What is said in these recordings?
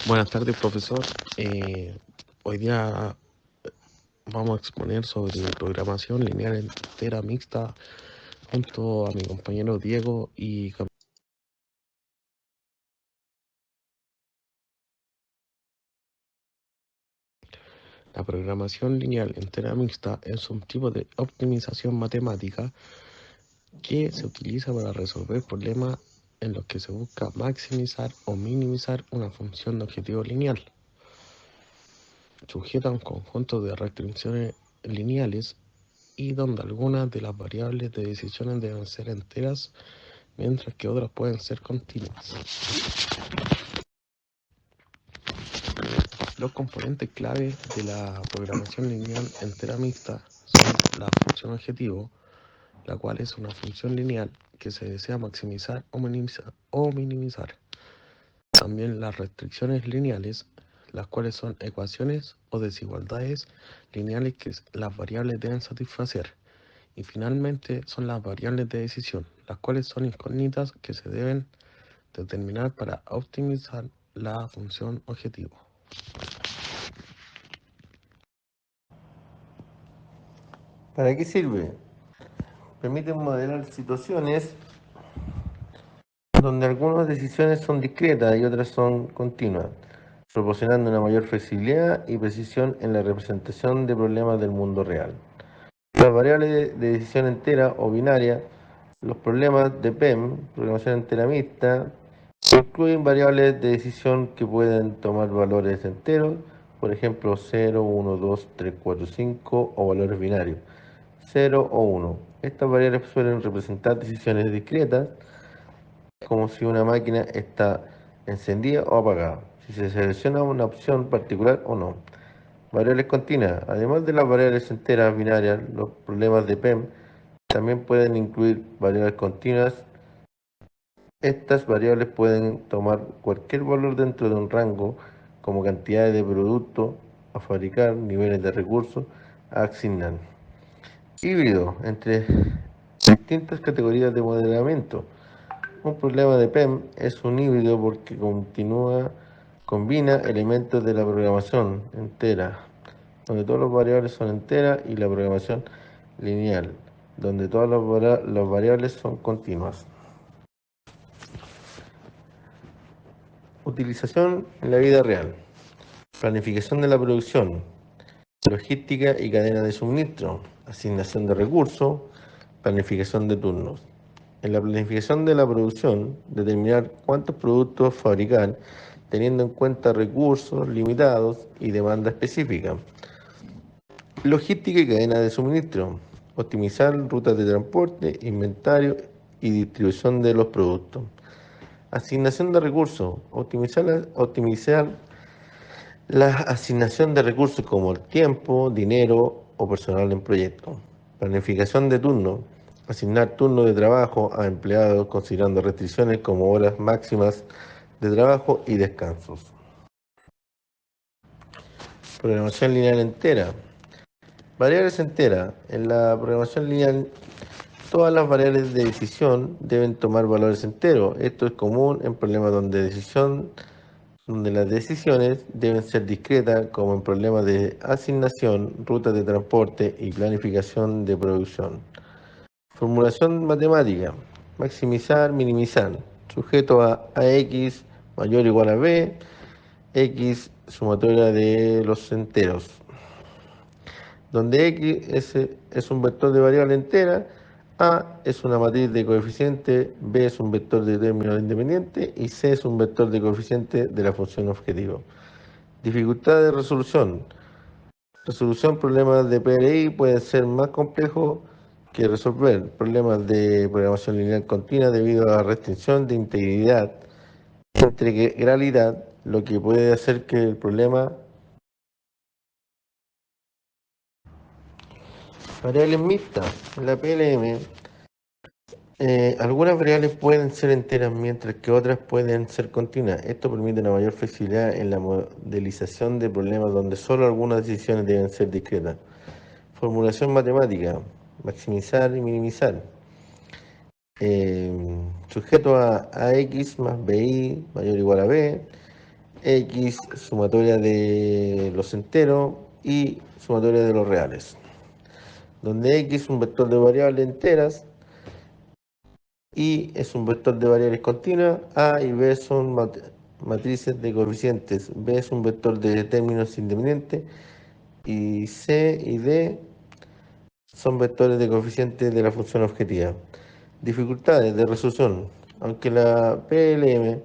Buenas tardes, profesor. Hoy día vamos a exponer sobre programación lineal entera mixta junto a mi compañero Diego y la programación lineal entera mixta es un tipo de optimización matemática que se utiliza para resolver problemas en los que se busca maximizar o minimizar una función de objetivo lineal, sujeta a un conjunto de restricciones lineales y donde algunas de las variables de decisiones deben ser enteras, mientras que otras pueden ser continuas. Los componentes clave de la programación lineal entera mixta son la función objetivo, la cual es una función lineal que se desea maximizar o minimizar. También las restricciones lineales, las cuales son ecuaciones o desigualdades lineales que las variables deben satisfacer. Y finalmente son las variables de decisión, las cuales son incógnitas que se deben determinar para optimizar la función objetivo. ¿Para qué sirve? Permite modelar situaciones donde algunas decisiones son discretas y otras son continuas, proporcionando una mayor flexibilidad y precisión en la representación de problemas del mundo real. Las variables de decisión entera o binaria, los problemas de PEM, programación entera mixta, incluyen variables de decisión que pueden tomar valores enteros, por ejemplo 0, 1, 2, 3, 4, 5 o valores binarios, 0 o 1. Estas variables suelen representar decisiones discretas, como si una máquina está encendida o apagada, si se selecciona una opción particular o no. Variables continuas. Además de las variables enteras binarias, los problemas de PEM también pueden incluir variables continuas. Estas variables pueden tomar cualquier valor dentro de un rango, como cantidades de producto a fabricar, niveles de recursos a asignar. Híbrido entre distintas categorías de modelamiento. Un problema de PEM es un híbrido porque combina elementos de la programación entera, donde todas las variables son enteras, y la programación lineal, donde todas las variables son continuas. Utilización en la vida real. Planificación de la producción, logística y cadena de suministro, asignación de recursos, planificación de turnos. En la planificación de la producción, determinar cuántos productos fabricar teniendo en cuenta recursos limitados y demanda específica. Logística y cadena de suministro, optimizar rutas de transporte, inventario y distribución de los productos. Asignación de recursos, optimizar la asignación de recursos como el tiempo, dinero o personal en proyectos. Planificación de turnos, asignar turnos de trabajo a empleados considerando restricciones como horas máximas de trabajo y descansos. Programación lineal entera. Variables enteras. En la programación lineal, todas las variables de decisión deben tomar valores enteros. Esto es común en problemas donde las decisiones deben ser discretas, como en problemas de asignación, rutas de transporte y planificación de producción. Formulación matemática. Maximizar, minimizar. Sujeto a x mayor o igual a b, x sumatoria de los enteros, donde x es un vector de variable entera, a es una matriz de coeficiente, b es un vector de término independiente y c es un vector de coeficiente de la función objetivo. Dificultad de resolución. Resolución problemas de PLI pueden ser más complejos que resolver problemas de programación lineal continua debido a la restricción de integridad, integralidad, lo que puede hacer que el problema. Variables mixtas. En la PLM, algunas variables pueden ser enteras mientras que otras pueden ser continuas. Esto permite una mayor flexibilidad en la modelización de problemas donde solo algunas decisiones deben ser discretas. Formulación matemática. Maximizar y minimizar. Sujeto a x más bi mayor o igual a b, X, sumatoria de los enteros y sumatoria de los reales, donde X es un vector de variables enteras, Y es un vector de variables continuas, A y B son matrices de coeficientes, B es un vector de términos independientes y C y D son vectores de coeficientes de la función objetiva. Dificultades de resolución. Aunque la PLM,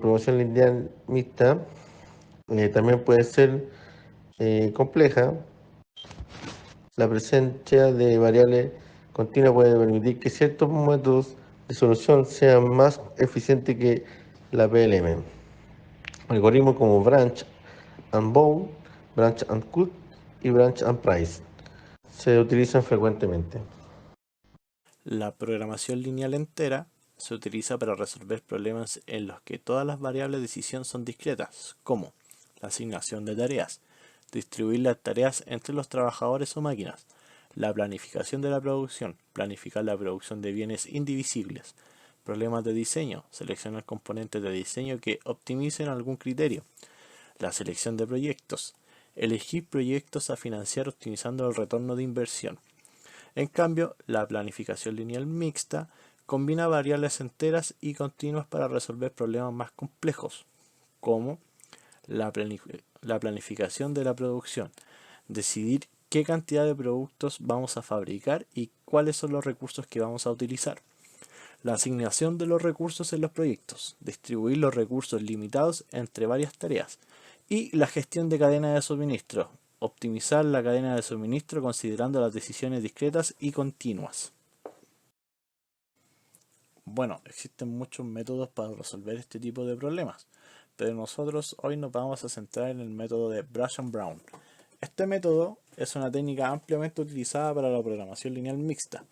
promoción lineal mixta, también puede ser compleja, la presencia de variables continuas puede permitir que ciertos métodos de solución sean más eficientes que la PLM. Algoritmos como Branch and Bound, Branch and Cut y Branch and Price se utilizan frecuentemente. La programación lineal entera se utiliza para resolver problemas en los que todas las variables de decisión son discretas, como la asignación de tareas, distribuir las tareas entre los trabajadores o máquinas, la planificación de la producción, planificar la producción de bienes indivisibles, problemas de diseño, seleccionar componentes de diseño que optimicen algún criterio, la selección de proyectos, elegir proyectos a financiar optimizando el retorno de inversión. En cambio, la planificación lineal mixta combina variables enteras y continuas para resolver problemas más complejos, como la planificación de la producción, decidir qué cantidad de productos vamos a fabricar y cuáles son los recursos que vamos a utilizar. La asignación de los recursos en los proyectos, distribuir los recursos limitados entre varias tareas. Y la gestión de cadena de suministro, optimizar la cadena de suministro considerando las decisiones discretas y continuas. Bueno, existen muchos métodos para resolver este tipo de problemas, pero nosotros hoy nos vamos a centrar en el método de Brush and Brown. Este método es una técnica ampliamente utilizada para la programación lineal mixta,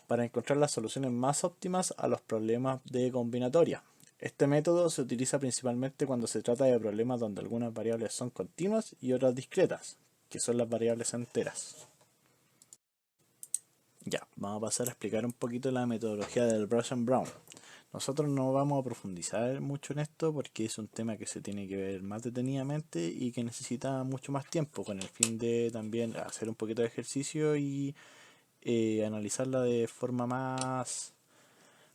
para encontrar las soluciones más óptimas a los problemas de combinatoria. Este método se utiliza principalmente cuando se trata de problemas donde algunas variables son continuas y otras discretas, que son las variables enteras. Ya, vamos a pasar a explicar un poquito la metodología del Brush and Brown. Nosotros no vamos a profundizar mucho en esto porque es un tema que se tiene que ver más detenidamente y que necesita mucho más tiempo, con el fin de también hacer un poquito de ejercicio y analizarla de forma más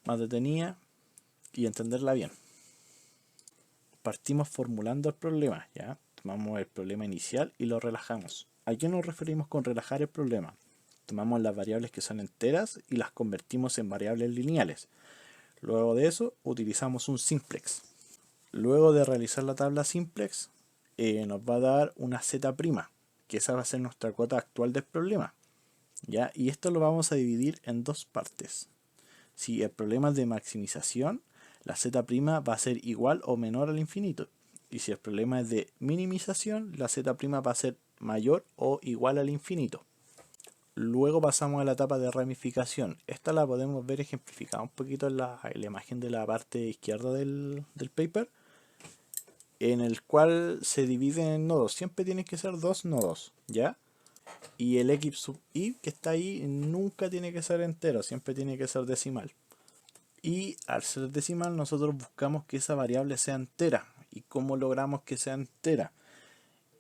detenida y entenderla bien. Partimos formulando el problema, ¿ya? Tomamos el problema inicial y lo relajamos. ¿A qué nos referimos con relajar el problema? Tomamos las variables que son enteras y las convertimos en variables lineales. Luego de eso utilizamos un simplex. Luego de realizar la tabla simplex nos va a dar una z', que esa va a ser nuestra cuota actual del problema, ¿ya? Y esto lo vamos a dividir en dos partes. Si el problema es de maximización, la z' va a ser igual o menor al infinito. Y si el problema es de minimización, la z' va a ser mayor o igual al infinito. Luego pasamos a la etapa de ramificación. Esta la podemos ver ejemplificada un poquito en la imagen de la parte izquierda del paper, en el cual se divide en nodos. Siempre tienen que ser dos nodos, ¿ya? Y el x sub i que está ahí nunca tiene que ser entero, siempre tiene que ser decimal. Y al ser decimal nosotros buscamos que esa variable sea entera. ¿Y cómo logramos que sea entera?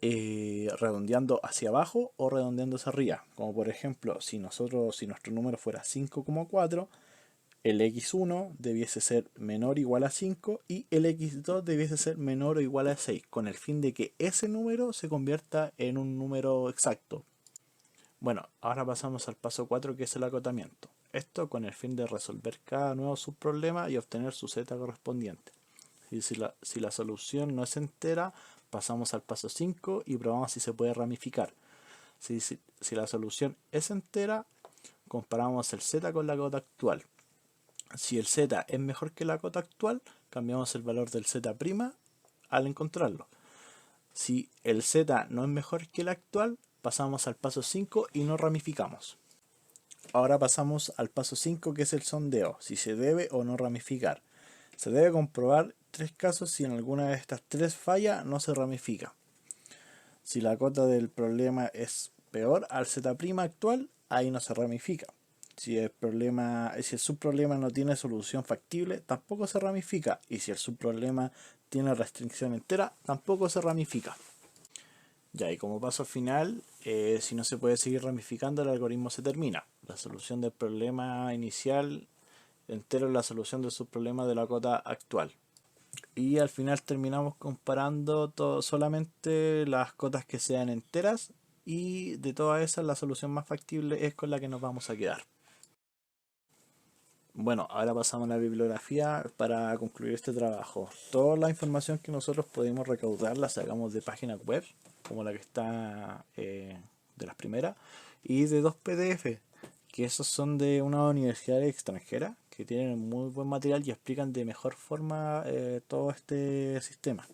Redondeando hacia abajo o redondeando hacia arriba. Como por ejemplo, si nuestro número fuera 5,4, el x1 debiese ser menor o igual a 5 y el x2 debiese ser menor o igual a 6, con el fin de que ese número se convierta en un número exacto. Bueno, ahora pasamos al paso 4, que es el acotamiento. Esto con el fin de resolver cada nuevo subproblema y obtener su z correspondiente. Si la solución no es entera, pasamos al paso 5 y probamos si se puede ramificar. Si la solución es entera, comparamos el z con la cota actual. Si el z es mejor que la cota actual, cambiamos el valor del z' al encontrarlo. Si el z no es mejor que el actual, pasamos al paso 5 y no ramificamos. Ahora pasamos al paso 5, que es el sondeo, si se debe o no ramificar. Se debe comprobar 3 casos. Si en alguna de estas 3 falla, no se ramifica. Si la cota del problema es peor al z' actual, ahí no se ramifica. Si el subproblema no tiene solución factible, tampoco se ramifica. Y si el subproblema tiene restricción entera, tampoco se ramifica. Ya, y como paso final, si no se puede seguir ramificando, el algoritmo se termina. La solución del problema inicial entero es la solución del subproblema de la cota actual. Y al final terminamos comparando solamente las cotas que sean enteras, y de todas esas la solución más factible es con la que nos vamos a quedar. Bueno, ahora pasamos a la bibliografía para concluir este trabajo. Toda la información que nosotros podemos recaudar la sacamos de páginas web, como la que está de las primeras, y de 2 PDF, que esos son de una universidad extranjera, que tienen muy buen material y explican de mejor forma todo este sistema.